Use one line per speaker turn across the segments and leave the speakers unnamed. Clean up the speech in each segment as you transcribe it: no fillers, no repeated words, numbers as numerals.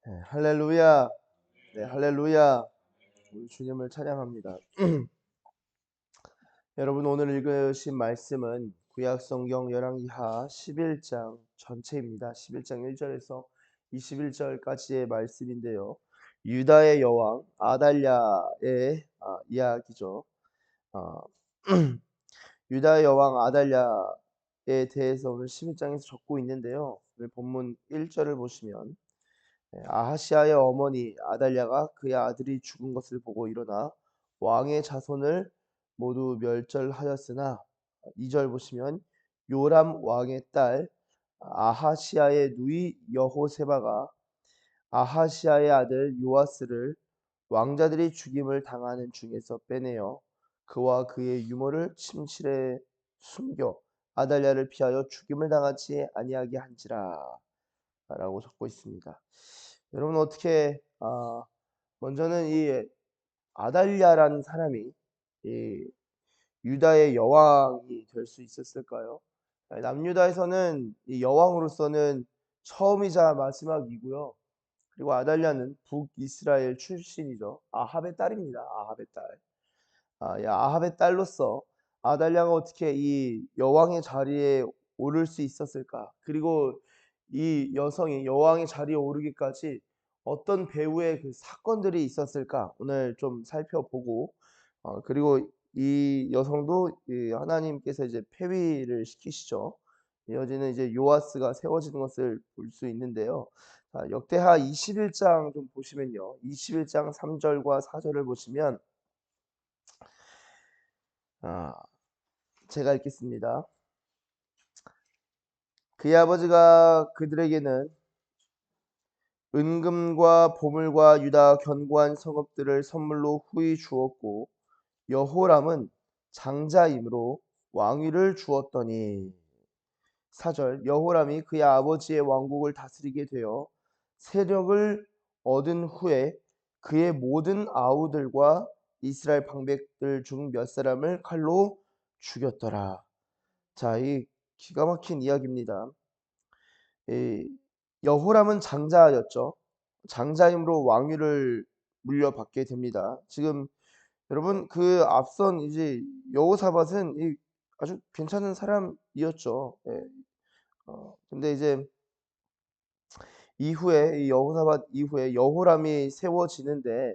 네, 할렐루야. 네, 할렐루야. 우리 주님을 찬양합니다. 여러분 오늘 읽으신 말씀은 구약 성경 열왕기하 11장 전체입니다. 11장 1절에서 21절까지의 말씀인데요. 유다의 여왕 아달랴의 이야기죠. 아, 유다의 여왕 아달랴에 대해서 오늘 11장에서 적고 있는데요. 오늘 본문 1절을 보시면 아하시아의 어머니 아달랴가 그의 아들이 죽은 것을 보고 일어나 왕의 자손을 모두 멸절하였으나 2절 보시면 요람 왕의 딸 아하시아의 누이 여호세바가 아하시아의 아들 요아스를 왕자들이 죽임을 당하는 중에서 빼내어 그와 그의 유모를 침실에 숨겨 아달랴를 피하여 죽임을 당하지 아니하게 한지라 라고 적고 있습니다. 여러분 어떻게 먼저는 이 아달랴라는 사람이 이 유다의 여왕이 될 수 있었을까요? 남유다에서는 이 여왕으로서는 처음이자 마지막이고요. 그리고 아달랴는 북이스라엘 출신이죠. 아합의 딸입니다. 아합의 딸. 이 아합의 딸로서 아달랴가 어떻게 이 여왕의 자리에 오를 수 있었을까? 그리고 이 여성이 여왕의 자리에 오르기까지 어떤 배후의 그 사건들이 있었을까? 오늘 좀 살펴보고 그리고 이 여성도 이 하나님께서 이제 폐위를 시키시죠. 이어지는 이제 요아스가 세워지는 것을 볼 수 있는데요. 역대하 21장 좀 보시면요. 21장 3절과 4절을 보시면 아, 제가 읽겠습니다. 그의 아버지가 그들에게는 은금과 보물과 유다 견고한 성읍들을 선물로 후히 주었고 여호람은 장자이므로 왕위를 주었더니 4절 여호람이 그의 아버지의 왕국을 다스리게 되어 세력을 얻은 후에 그의 모든 아우들과 이스라엘 방백들 중 몇 사람을 칼로 죽였더라. 자, 이 기가 막힌 이야기입니다. 이 여호람은 장자였죠. 장자임으로 왕위를 물려받게 됩니다. 지금 여러분 그 앞선 이제 여호사밧은 이 아주 괜찮은 사람이었죠. 예. 근데 이제 이후에 이 여호사밧 이후에 여호람이 세워지는데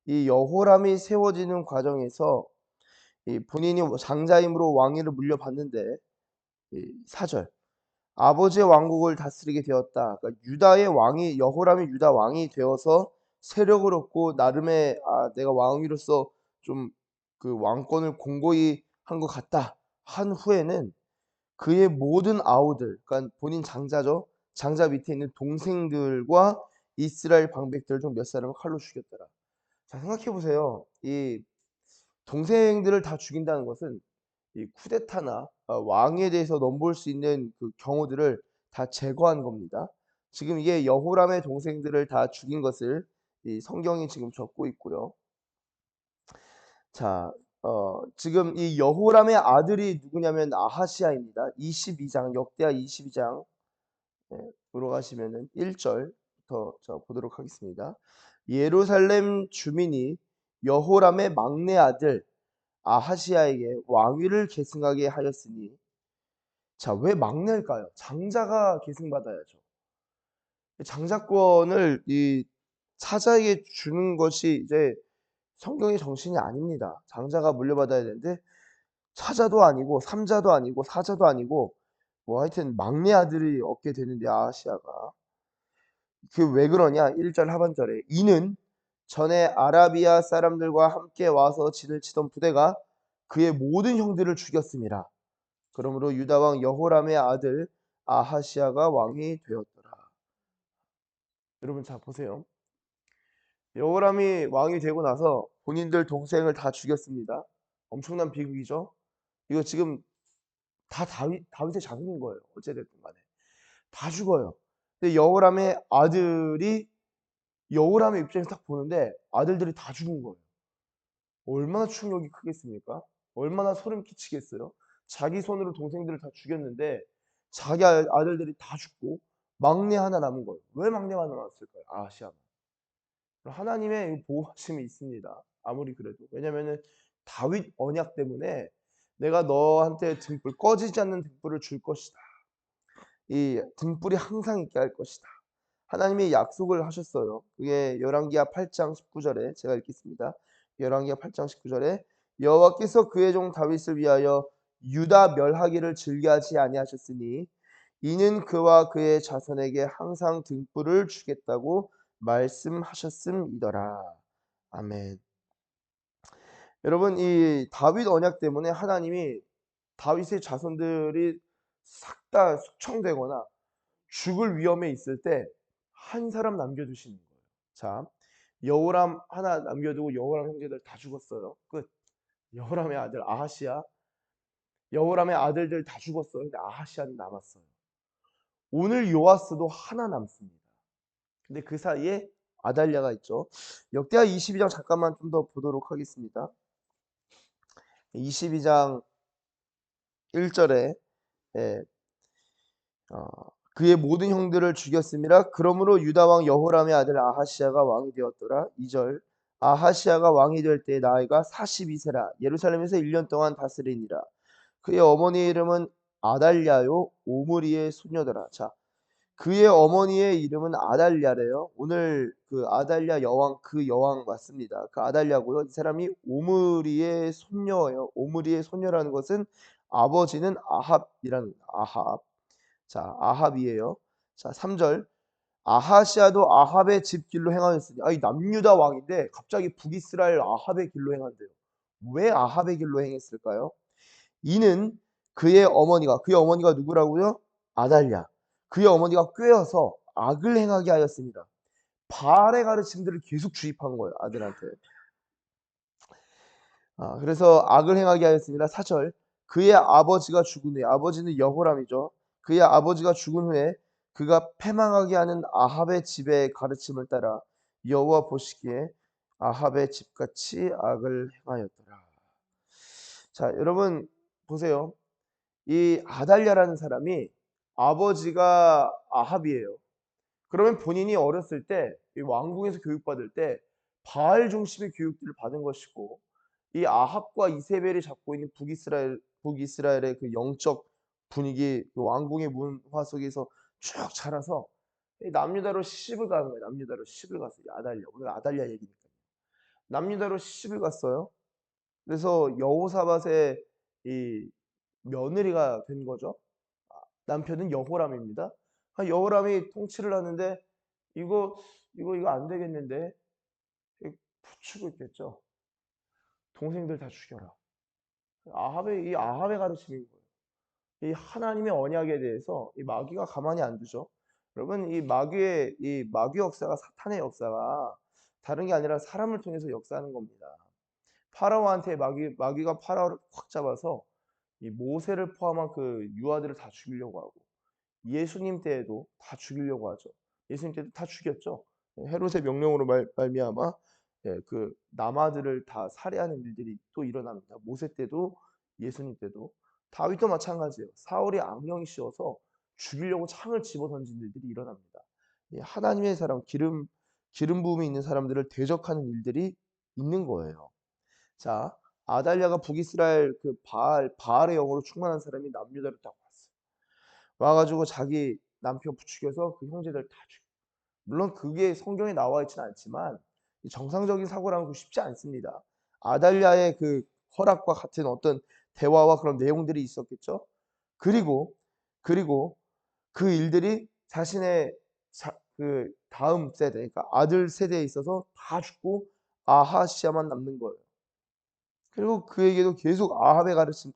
이 여호람이 세워지는 과정에서 이 본인이 장자임으로 왕위를 물려받는데 이 4절 아버지의 왕국을 다스리게 되었다. 그러니까 유다의 왕이 여호람이 유다 왕이 되어서 세력을 얻고 나름의 내가 왕위로서 좀 그 왕권을 공고히 한 것 같다. 한 후에는 그의 모든 아우들, 그러니까 본인 장자죠. 장자 밑에 있는 동생들과 이스라엘 방백들 중 몇 사람을 칼로 죽였더라. 자, 생각해 보세요. 이 동생들을 다 죽인다는 것은 이 쿠데타나 왕에 대해서 넘볼 수 있는 그 경우들을 다 제거한 겁니다. 지금 이게 여호람의 동생들을 다 죽인 것을 이 성경이 지금 적고 있고요. 자, 지금 이 여호람의 아들이 누구냐면 아하시아입니다. 22장 역대하 22장 으로 가시면은 1절부터 저 보도록 하겠습니다. 예루살렘 주민이 여호람의 막내 아들 아하시아에게 왕위를 계승하게 하였으니 자, 왜 막내일까요? 장자가 계승받아야죠. 장자권을 이 사자에게 주는 것이 이제 성경의 정신이 아닙니다. 장자가 물려받아야 되는데 사자도 아니고 삼자도 아니고 사자도 아니고 뭐 하여튼 막내 아들이 얻게 되는데 아하시아가 그 왜 그러냐? 1절 하반절에 이는 전에 아라비아 사람들과 함께 와서 진을 치던 부대가 그의 모든 형들을 죽였음이라. 그러므로 유다 왕 여호람의 아들 아하시아가 왕이 되었더라. 여러분 자 보세요. 여호람이 왕이 되고 나서 본인들 동생을 다 죽였습니다. 엄청난 비극이죠. 이거 지금 다 다윗의 자손인 거예요. 어찌 됐든 간에 다 죽어요. 근데 여호람의 아들이 여호람의 입장에서 딱 보는데 아들들이 다 죽은 거예요. 얼마나 충격이 크겠습니까? 얼마나 소름 끼치겠어요? 자기 손으로 동생들을 다 죽였는데 자기 아들들이 다 죽고 막내 하나 남은 거예요. 왜 막내가 남았을까요? 아하시아만. 하나님의 보호하심이 있습니다. 아무리 그래도. 왜냐면은 다윗 언약 때문에 내가 너한테 등불 꺼지지 않는 등불을 줄 것이다. 이 등불이 항상 있게 할 것이다. 하나님이 약속을 하셨어요. 그게 열왕기하 8장 19절에 제가 읽겠습니다. 열왕기하 8장 19절에 여호와께서 그의 종 다윗을 위하여 유다 멸하기를 즐겨하지 아니하셨으니 이는 그와 그의 자손에게 항상 등불을 주겠다고 말씀하셨음이더라. 아멘. 여러분 이 다윗 언약 때문에 하나님이 다윗의 자손들이 싹 다 숙청되거나 죽을 위험에 있을 때 한 사람 남겨두시는 거예요. 자, 여호람 하나 남겨두고 여호람 형제들 다 죽었어요. 끝. 여호람의 아들 아하시야, 여호람의 아들들 다 죽었어요. 근데 아하시야는 남았어요. 오늘 요아스도 하나 남습니다. 근데 그 사이에 아달랴가 있죠. 역대하 22장 잠깐만 좀 더 보도록 하겠습니다. 22장 1절에 예, 어, 그의 모든 형들을 죽였음이라. 그러므로 유다 왕 여호람의 아들 아하시야가 왕이 되었더라. 2절 아하시야가 왕이 될 때 나이가 42세라. 예루살렘에서 1년 동안 다스리니라. 그의 어머니의 이름은 아달랴요 오므리의 소녀더라. 자, 그의 어머니의 이름은 아달랴래요. 오늘 그 아달랴 여왕 그 여왕 맞습니다. 그 아달랴고요. 이 사람이 오므리의 손녀예요. 오므리의 손녀라는 것은 아버지는 아합이라는 아합. 자, 아합이에요. 자, 3절 아하시아도 아합의 집 길로 행하였으니 이 남유다 왕인데 갑자기 북이스라엘 아합의 길로 행한대요. 왜 아합의 길로 행했을까요? 이는 그의 어머니가 누구라고요? 아달랴. 그의 어머니가 꾀어서 악을 행하게 하였습니다. 바알의 가르침들을 계속 주입한 거예요, 아들한테. 그래서 악을 행하게 하였습니다. 4절 그의 아버지가 죽은 후에, 아버지는 여호람이죠. 그의 아버지가 죽은 후에 그가 패망하게 하는 아합의 집의 가르침을 따라 여호와 보시기에 아합의 집같이 악을 행하였더라. 자, 여러분 보세요. 이 아달랴라는 사람이 아버지가 아합이에요. 그러면 본인이 어렸을 때 이 왕궁에서 교육받을 때 바알 중심의 교육들을 받은 것이고, 이 아합과 이세벨이 잡고 있는 북이스라엘의 그 영적 분위기, 그 왕궁의 문화 속에서 쭉 자라서 남유다로 시집을 가는 거예요. 남유다로 시집을 갔어요. 아달랴. 오늘 아달랴 얘기니까. 남유다로 시집을 갔어요. 그래서 여호사밧의 이 며느리가 된 거죠. 남편은 여호람입니다. 여호람이 통치를 하는데 이거 안 되겠는데 부추고 있겠죠. 동생들 다 죽여라. 아합의 가르침인 거예요. 이 하나님의 언약에 대해서 이 마귀가 가만히 안 두죠. 여러분 이 마귀 역사가 사탄의 역사가 다른 게 아니라 사람을 통해서 역사하는 겁니다. 파라오한테 마귀가 파라오를 확 잡아서 이 모세를 포함한 그 유아들을 다 죽이려고 하고, 예수님 때에도 다 죽이려고 하죠. 예수님 때도 다 죽였죠. 헤롯의 명령으로 말미암아 그 남아들을 다 살해하는 일들이 또 일어납니다. 모세 때도 예수님 때도. 다윗도 마찬가지예요. 사울이 악령이 씌어서 죽이려고 창을 집어던진 일들이 일어납니다. 하나님의 사람, 기름 부음이 있는 사람들을 대적하는 일들이 있는 거예요. 자, 아달랴가 북이스라엘 그 바알의 영으로 충만한 사람이 남유다를 딱 왔어요. 와가지고 자기 남편 부추겨서 그 형제들 다 죽여. 물론 그게 성경에 나와 있지는 않지만 정상적인 사고라는 거 쉽지 않습니다. 아달랴의 그 허락과 같은 어떤 대화와 그런 내용들이 있었겠죠. 그리고 그 일들이 자신의 그 다음 세대, 그러니까 아들 세대에 있어서 다 죽고 아하시아만 남는 거예요. 그리고 그에게도 계속 아합의 가르침,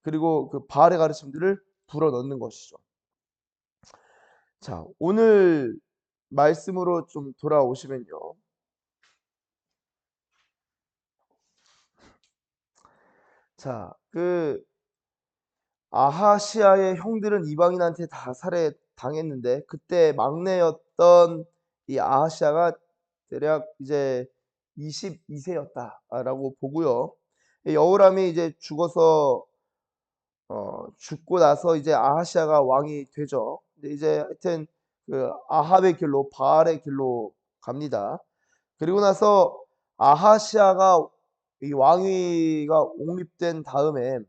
그리고 그 바알의 가르침들을 불어넣는 것이죠. 자, 오늘 말씀으로 좀 돌아오시면요. 자, 그 아하시아의 형들은 이방인한테 다 살해당했는데 그때 막내였던 이 아하시아가 대략 이제 22세였다라고 보고요. 여호람이 이제 죽고 나서 이제 아하시아가 왕이 되죠. 근데 이제 하여튼 그 아합의 길로 바알의 길로 갑니다. 그리고 나서 아하시아가 이 왕위가 옹립된 다음에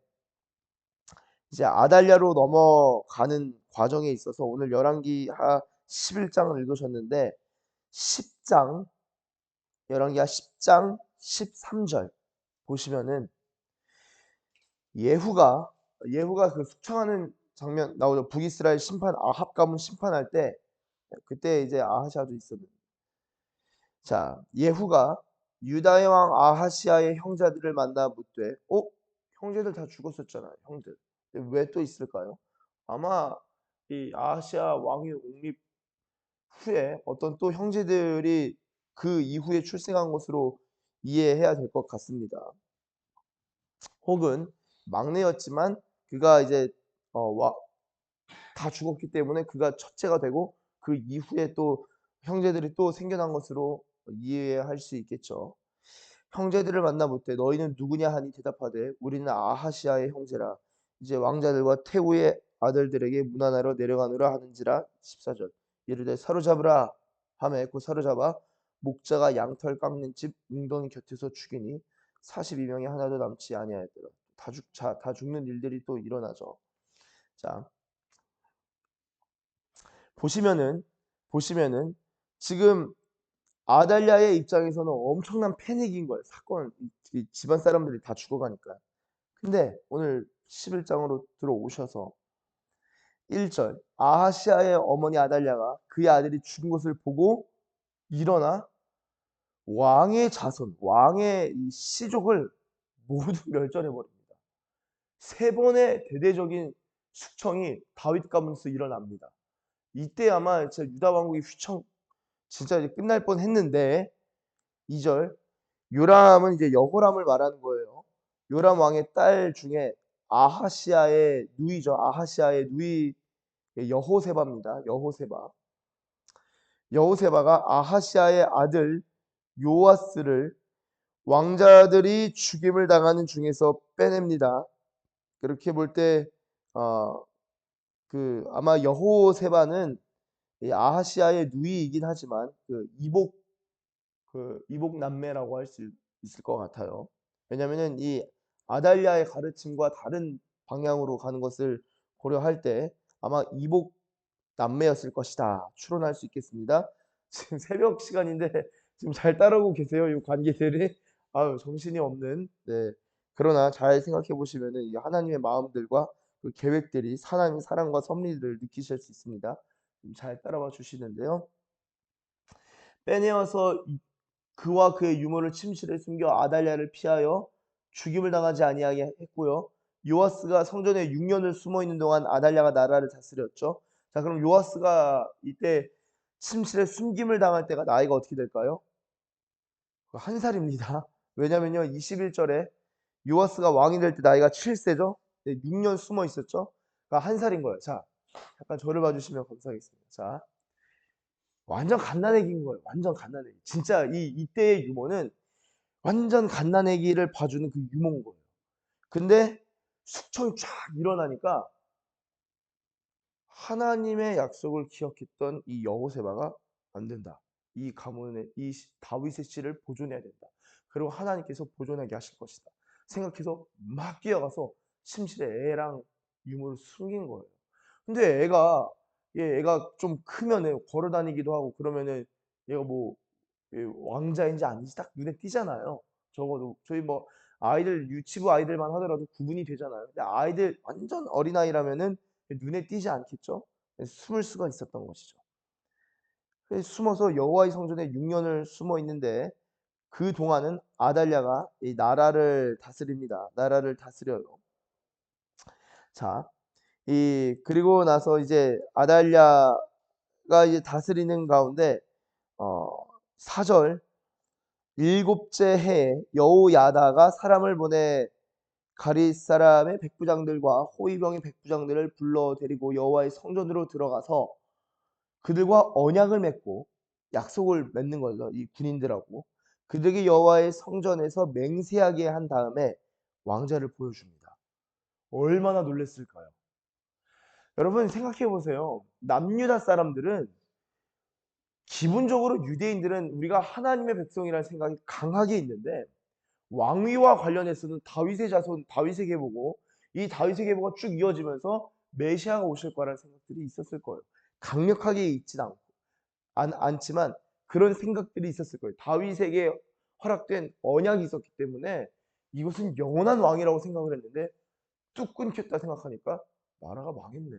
이제 아달랴로 넘어가는 과정에 있어서 오늘 열왕기하 11장을 읽으셨는데 10장 열왕기하 10장 13절 보시면은 예후가 그 숙청하는 장면 나오죠. 북이스라엘 심판 아합 가문 심판할 때 그때 이제 아하시아도 있었는데 자 예후가 유다의 왕 아하시아의 형제들을 만나 묻되 형제들 다 죽었었잖아요. 형들 왜 또 있을까요? 아마 이 아하시아 왕위 옹립 후에 어떤 또 형제들이 그 이후에 출생한 것으로 이해해야 될 것 같습니다. 혹은 막내였지만 그가 이제 다 죽었기 때문에 그가 첫째가 되고 그 이후에 또 형제들이 또 생겨난 것으로 이해할 수 있겠죠. 형제들을 만나 묻되 너희는 누구냐 하니 대답하되 우리는 아하시아의 형제라. 이제 왕자들과 태후의 아들들에게 문하나로 내려가노라 하는지라. 14절 이르되 사로잡으라 하매 그 사로잡아 목자가 양털 깎는 집 웅덩이 곁에서 죽이니 42명이 하나도 남지 아니하였더라. 다 죽는 일들이 또 일어나죠. 자 보시면은 지금 아달랴의 입장에서는 엄청난 패닉인 거예요. 사건 이 집안 사람들이 다 죽어가니까. 근데 오늘 11장으로 들어오셔서 1절 아하시아의 어머니 아달랴가 그의 아들이 죽은 것을 보고 일어나 왕의 자손, 왕의 이 씨족을 모두 멸절해 버립니다. 세 번의 대대적인 숙청이 다윗 가문에서 일어납니다. 이때 아마 진짜 유다 왕국이 휘청 진짜 이제 끝날 뻔했는데 2절 요람은 이제 여호람을 말하는 거예요. 요람 왕의 딸 중에 아하시아의 누이죠. 아하시아의 누이 여호세바입니다. 여호세바가 아하시아의 아들 요아스를 왕자들이 죽임을 당하는 중에서 빼냅니다. 그렇게 볼 때 아마 여호세바는 이 아하시아의 누이이긴 하지만 이복 남매라고 할 수 있을 것 같아요. 왜냐하면은 이 아달랴의 가르침과 다른 방향으로 가는 것을 고려할 때 아마 이복 남매였을 것이다. 추론할 수 있겠습니다. 지금 새벽 시간인데 지금 잘 따라오고 계세요, 이 관계들이? 아유, 정신이 없는. 네. 그러나 잘 생각해 보시면은 이 하나님의 마음들과 그 계획들이 하나님의 사랑과 섭리를 느끼실 수 있습니다. 잘 따라와 주시는데요. 빼내어서 그와 그의 유모를 침실에 숨겨 아달랴를 피하여 죽임을 당하지 아니하게 했고요. 요아스가 성전에 6년을 숨어 있는 동안 아달랴가 나라를 다스렸죠. 자, 그럼 요아스가 이때 침실에 숨김을 당할 때가 나이가 어떻게 될까요? 1살입니다. 왜냐면요. 21절에 요아스가 왕이 될 때 나이가 7세죠. 6년 숨어 있었죠. 그러니까 1살인 거예요. 자, 잠깐 저를 봐주시면 감사하겠습니다. 자, 완전 갓난애기인 거예요. 완전 갓난애기. 진짜 이때의 유모는 완전 갓난애기를 봐주는 그 유모인 거예요. 근데 숙청이 쫙 일어나니까 하나님의 약속을 기억했던 이 여호세바가 안 된다. 이 가문의 이 다윗의 씨를 보존해야 된다. 그리고 하나님께서 보존하게 하실 것이다. 생각해서 막 뛰어가서 침실에 애랑 유모를 숨긴 거예요. 근데 애가 좀 크면은 걸어 다니기도 하고 그러면은 얘가 뭐 왕자인지 아닌지 딱 눈에 띄잖아요. 적어도 저희 뭐 아이들 유치부 아이들만 하더라도 구분이 되잖아요. 근데 아이들 완전 어린아이라면은 눈에 띄지 않겠죠? 숨을 수가 있었던 것이죠. 그래서 숨어서 여호와의 성전에 6년을 숨어 있는데 그 동안은 아달랴가 이 나라를 다스립니다. 나라를 다스려요. 자, 그리고 나서 이제 아달랴가 이제 다스리는 가운데 어 4절 일곱째 해에 여호야다가 사람을 보내 가릿 사람의 백부장들과 호위병의 백부장들을 불러 데리고 여호와의 성전으로 들어가서 그들과 언약을 맺고 약속을 맺는 거죠. 이 군인들하고 그들에게 여호와의 성전에서 맹세하게 한 다음에 왕자를 보여줍니다. 얼마나 놀랐을까요? 여러분 생각해 보세요. 남유다 사람들은 기본적으로 유대인들은 우리가 하나님의 백성이라는 생각이 강하게 있는데 왕위와 관련해서는 다윗의 자손 다윗의 계보고 이 다윗의 계보가 쭉 이어지면서 메시아가 오실 거라는 생각들이 있었을 거예요. 강력하게 있진 않지만 그런 생각들이 있었을 거예요. 다윗에게 허락된 언약이 있었기 때문에 이것은 영원한 왕이라고 생각을 했는데 뚝 끊겼다 생각하니까 나라가 망했네.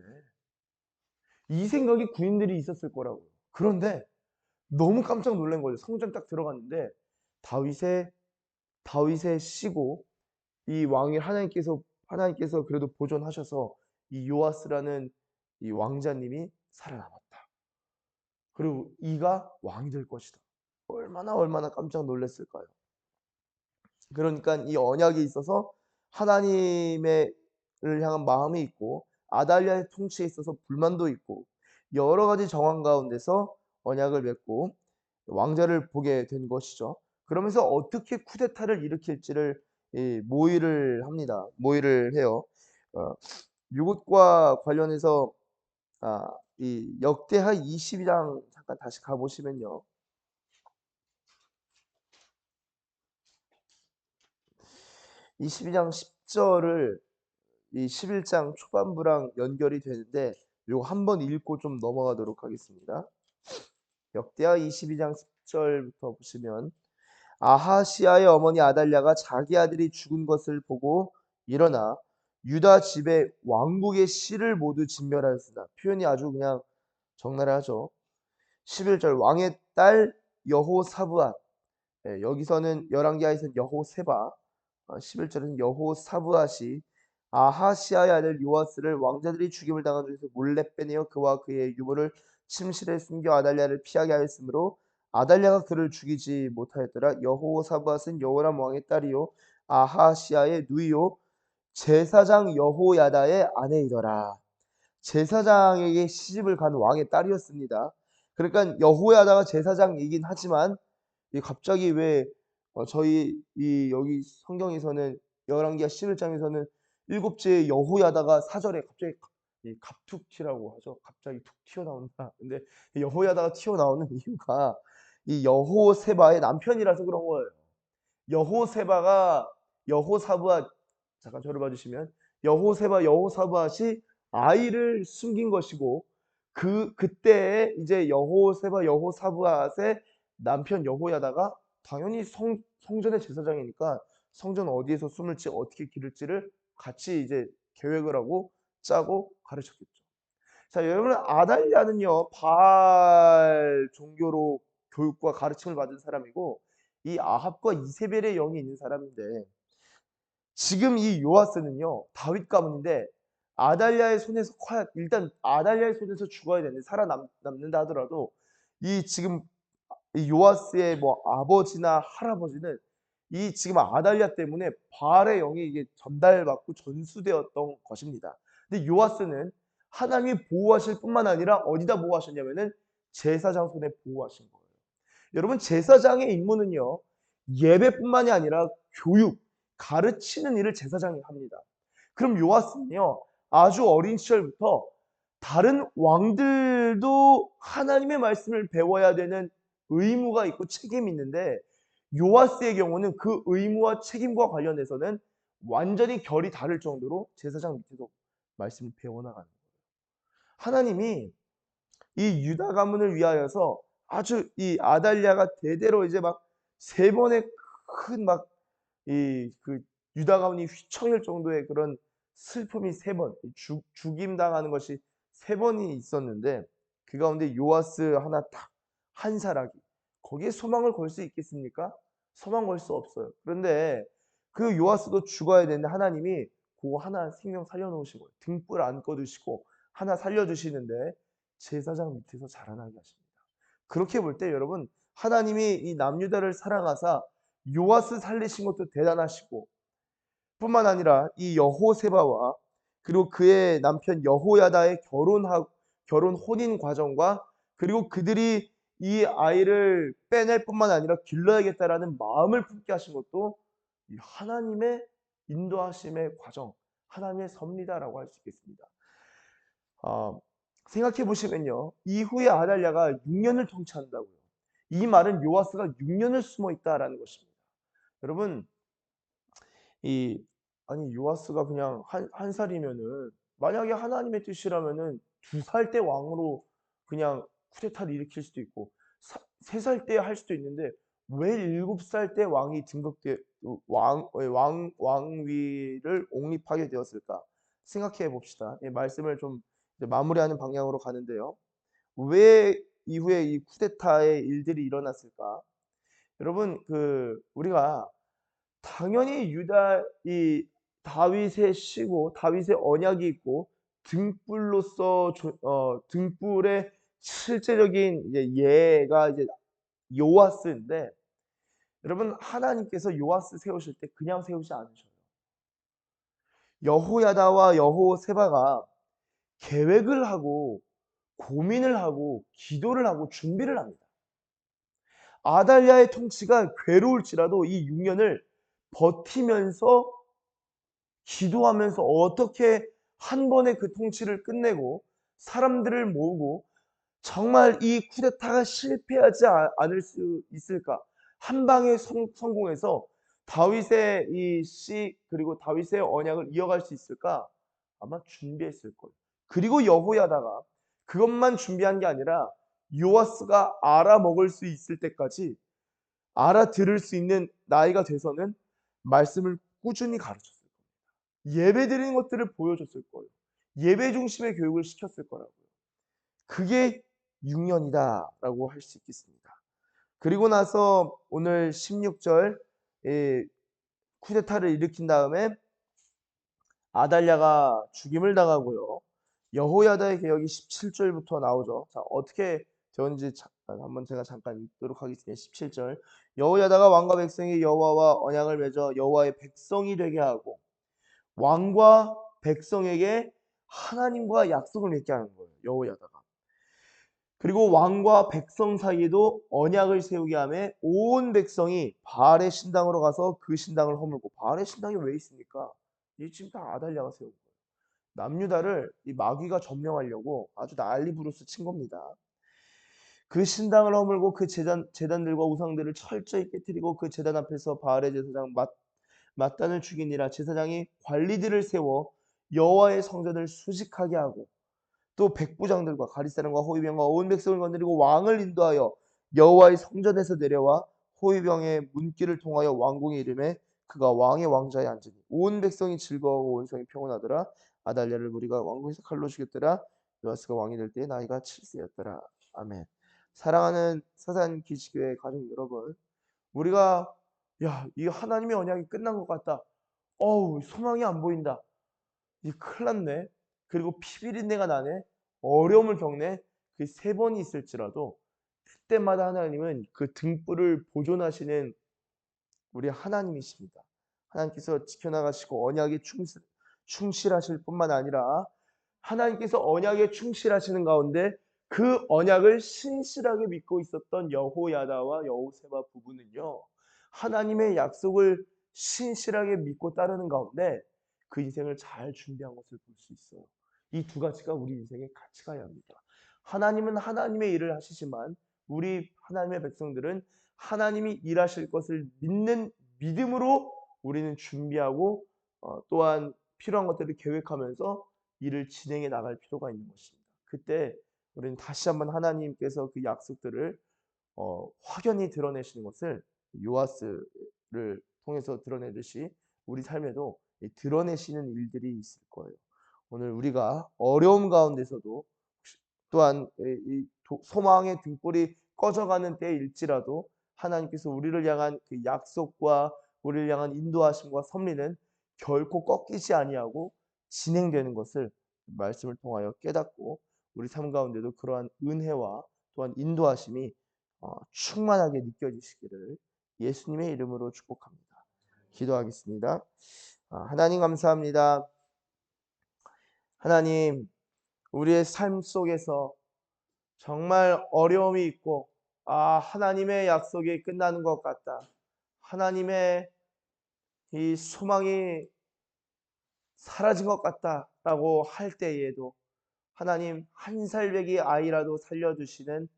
이 생각이 군인들이 있었을 거라고요. 그런데 너무 깜짝 놀란 거죠. 성전 딱 들어갔는데 다윗의 다윗의 씨고 이 왕이 하나님께서 그래도 보존하셔서 이 요아스라는 이 왕자님이 살아남았다. 그리고 이가 왕이 될 것이다. 얼마나 깜짝 놀랐을까요? 그러니까 이 언약에 있어서 하나님의 를 향한 마음이 있고 아달랴의 통치에 있어서 불만도 있고 여러 가지 정황 가운데서 언약을 맺고 왕자를 보게 된 것이죠. 그러면서 어떻게 쿠데타를 일으킬지를 모의를 합니다. 모의를 해요. 어, 이것과 관련해서 이 역대하 22장 잠깐 다시 가 보시면요. 22장 10절을 이 11장 초반부랑 연결이 되는데 요거 한번 읽고 좀 넘어가도록 하겠습니다. 역대하 22장 10절부터 보시면 아하시아의 어머니 아달랴가 자기 아들이 죽은 것을 보고 일어나 유다 집의 왕국의 씨를 모두 진멸하였으나 표현이 아주 그냥 적나라하죠. 11절 왕의 딸 여호사브앗 여기서는 열왕기하에서는 여호세바 11절은 여호사브앗이 아하시아의 아들 요아스를 왕자들이 죽임을 당한 중에서 몰래 빼내어 그와 그의 유모를 침실에 숨겨 아달랴를 피하게 하였으므로 아달랴가 그를 죽이지 못하였더라. 여호사밧은 여호람 왕의 딸이요 아하시아의 누이요 제사장 여호야다의 아내이더라. 제사장에게 시집을 간 왕의 딸이었습니다. 그러니까 여호야다가 제사장이긴 하지만 갑자기 왜 저희 이 여기 성경에서는 열왕기하 11장에서는 일곱째 여호야다가 사절에 갑자기 이 갑툭튀라고 하죠. 갑자기 툭 튀어나온다. 근데 여호야다가 튀어나오는 이유가 이 여호세바의 남편이라서 그런 거예요. 여호세바가 여호사브앗 잠깐 저를 봐주시면 여호사브앗이 아이를 숨긴 것이고 그때에 이제 여호사브앗의 남편 여호야다가 당연히 성전의 제사장이니까 성전 어디에서 숨을지 어떻게 기를지를 같이 이제 계획을 하고 짜고 가르쳤겠죠. 자, 여러분 아달랴는요 바알 종교로 교육과 가르침을 받은 사람이고 이 아합과 이세벨의 영이 있는 사람인데 지금 이 요아스는요 다윗 가문인데 아달랴의 손에서 일단 아달랴의 손에서 죽어야 되는데 살아남는다 하더라도 이 지금 이 요아스의 뭐 아버지나 할아버지는 이 지금 아달랴 때문에 바알의 영이 이게 전달받고 전수되었던 것입니다. 근데 요아스는 하나님이 보호하실 뿐만 아니라 어디다 보호하셨냐면은 제사장 손에 보호하신 거예요. 여러분 제사장의 임무는요 예배뿐만이 아니라 교육, 가르치는 일을 제사장이 합니다. 그럼 요아스는요 아주 어린 시절부터 다른 왕들도 하나님의 말씀을 배워야 되는 의무가 있고 책임이 있는데 요아스의 경우는 그 의무와 책임과 관련해서는 완전히 결이 다를 정도로 제사장 밑에서 말씀을 배워나가는 거예요. 하나님이 이 유다 가문을 위하여서 아주 이 아달랴가 대대로 이제 막 세 번의 큰 막 이 그 유다 가문이 휘청일 정도의 그런 슬픔이 세 번, 죽임 당하는 것이 세 번이 있었는데 그 가운데 요아스 하나 딱 한 사라기 거기에 소망을 걸 수 있겠습니까? 소망 걸 수 없어요. 그런데 그 요아스도 죽어야 되는데 하나님이 그거 하나 생명 살려놓으신 거예요. 등불 안 꺼두시고 하나 살려주시는데 제사장 밑에서 자라나게 하십니다. 그렇게 볼 때 여러분 하나님이 이 남유다를 사랑하사 요아스 살리신 것도 대단하시고 뿐만 아니라 이 여호세바와 그리고 그의 남편 여호야다의 결혼 혼인 과정과 그리고 그들이 이 아이를 빼낼 뿐만 아니라 길러야겠다라는 마음을 품게 하신 것도 이 하나님의 인도하심의 과정, 하나님의 섭리다라고 할 수 있겠습니다. 아, 생각해 보시면요. 이후에 아달랴가 6년을 통치한다고요. 이 말은 요아스가 6년을 숨어 있다라는 것입니다. 여러분, 이 아니 요아스가 그냥 한 살이면은, 만약에 하나님의 뜻이라면은 2살 때 왕으로 그냥 쿠데타를 일으킬 수도 있고 3살 때 할 수도 있는데, 왜 7살 때 왕이 등극돼 왕위를 옹립하게 되었을까? 생각해 봅시다. 이 말씀을 좀 이제 마무리하는 방향으로 가는데요. 왜 이후에 이 쿠데타의 일들이 일어났을까? 여러분, 우리가 당연히 유다 이 다윗의 시고 다윗의 언약이 있고 등불로서 등불의 실제적인 이제 예가 이제 요아스인데, 여러분 하나님께서 요아스 세우실 때 그냥 세우지 않으셔요. 여호야다와 여호세바가 계획을 하고 고민을 하고 기도를 하고 준비를 합니다. 아달랴의 통치가 괴로울지라도 이 6년을 버티면서 기도하면서 어떻게 한 번에 그 통치를 끝내고 사람들을 모으고 정말 이 쿠데타가 실패하지 않을 수 있을까? 한 방에 성공해서 다윗의 이 씨 그리고 다윗의 언약을 이어갈 수 있을까? 아마 준비했을 거예요. 그리고 여호야다가 그것만 준비한 게 아니라 요아스가 알아먹을 수 있을 때까지, 알아들을 수 있는 나이가 돼서는 말씀을 꾸준히 가르쳤어요. 예배드리는 것들을 보여줬을 거예요. 예배 중심의 교육을 시켰을 거라고요. 그게 6년이다라고 할 수 있겠습니다. 그리고 나서 오늘 16절 쿠데타를 일으킨 다음에 아달랴가 죽임을 당하고요. 여호야다의 개혁이 17절부터 나오죠. 자, 어떻게 되었는지 한번 제가 잠깐 읽도록 하겠습니다. 17절. 여호야다가 왕과 백성이 여호와와 언약을 맺어 여호와의 백성이 되게 하고 왕과 백성에게 하나님과 약속을 맺게 하는 거예요. 여호야다가. 그리고 왕과 백성 사이에도 언약을 세우게 하며 온 백성이 바알의 신당으로 가서 그 신당을 허물고. 바알의 신당이 왜 있습니까? 이 지금 다 아달랴가 세운 거예요. 남유다를 이 마귀가 점령하려고 아주 난리 부르스 친 겁니다. 그 신당을 허물고 그 제단들과 우상들을 철저히 깨뜨리고 그 제단 앞에서 바알의 제사장 mat단을 죽이니라. 제사장이 관리들을 세워 여호와의 성전을 수직하게 하고 또 백부장들과 가리사람과 호위병과 온 백성을 건드리고 왕을 인도하여 여호와의 성전에서 내려와 호위병의 문길을 통하여 왕궁에 이르매 그가 왕의 왕좌에 앉으니 온 백성이 즐거워하고 온 성이 평온하더라. 아달랴를 무리가 왕궁에서 칼로 죽였더라. 요아스가 왕이 될 때에 나이가 7세였더라. 아멘. 사랑하는 서산 기지교회 가족 여러분, 우리가 이 하나님의 언약이 끝난 것 같다. 어우, 소망이 안 보인다. 이 큰일 났네. 그리고 피비린내가 나네. 어려움을 겪네. 그 3번이 있을지라도 그때마다 하나님은 그 등불을 보존하시는 우리 하나님이십니다. 하나님께서 지켜나가시고 언약에 충실하실 뿐만 아니라 하나님께서 언약에 충실하시는 가운데 그 언약을 신실하게 믿고 있었던 여호야다와 여호세바 부부는요, 하나님의 약속을 신실하게 믿고 따르는 가운데 그 인생을 잘 준비한 것을 볼 수 있어요. 이 두 가지가 우리 인생에 같이 가야 합니다. 하나님은 하나님의 일을 하시지만 우리 하나님의 백성들은 하나님이 일하실 것을 믿는 믿음으로 우리는 준비하고 또한 필요한 것들을 계획하면서 일을 진행해 나갈 필요가 있는 것입니다. 그때 우리는 다시 한번 하나님께서 그 약속들을 확연히 드러내시는 것을 요아스를 통해서 드러내듯이 우리 삶에도 드러내시는 일들이 있을 거예요. 오늘 우리가 어려움 가운데서도 또한 소망의 등불이 꺼져가는 때일지라도 하나님께서 우리를 향한 그 약속과 우리를 향한 인도하심과 섭리는 결코 꺾이지 아니하고 진행되는 것을 말씀을 통하여 깨닫고 우리 삶 가운데도 그러한 은혜와 또한 인도하심이 충만하게 느껴지시기를 예수님의 이름으로 축복합니다. 기도하겠습니다. 하나님 감사합니다. 하나님, 우리의 삶 속에서 정말 어려움이 있고 하나님의 약속이 끝나는 것 같다. 하나님의 이 소망이 사라진 것 같다라고 할 때에도 하나님 한 살배기 아이라도 살려주시는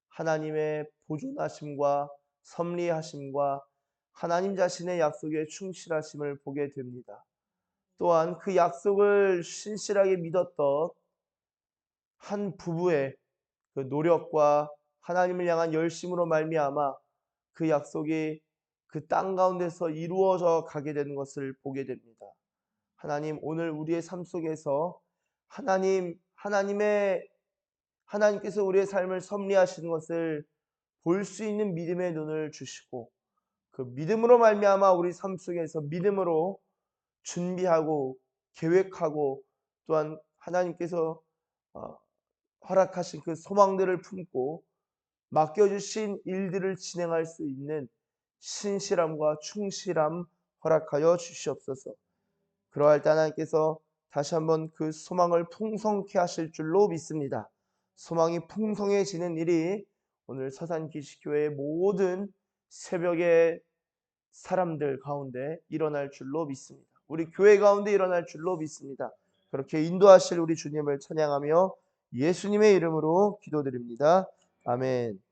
하나님의 보존하심과 섭리하심과 하나님 자신의 약속에 충실하심을 보게 됩니다. 또한 그 약속을 신실하게 믿었던 한 부부의 그 노력과 하나님을 향한 열심으로 말미암아 그 약속이 그 땅 가운데서 이루어져 가게 되는 것을 보게 됩니다. 하나님, 오늘 우리의 삶 속에서 하나님께서 우리의 삶을 섭리하시는 것을 볼 수 있는 믿음의 눈을 주시고 그 믿음으로 말미암아 우리 삶 속에서 믿음으로 준비하고 계획하고 또한 하나님께서 어, 허락하신 그 소망들을 품고 맡겨주신 일들을 진행할 수 있는 신실함과 충실함 허락하여 주시옵소서. 그러할 때 하나님께서 다시 한번 그 소망을 풍성케 하실 줄로 믿습니다. 소망이 풍성해지는 일이 오늘 서산기식교회의 모든 새벽의 사람들 가운데 일어날 줄로 믿습니다. 우리 교회 가운데 일어날 줄로 믿습니다. 그렇게 인도하실 우리 주님을 찬양하며 예수님의 이름으로 기도드립니다. 아멘.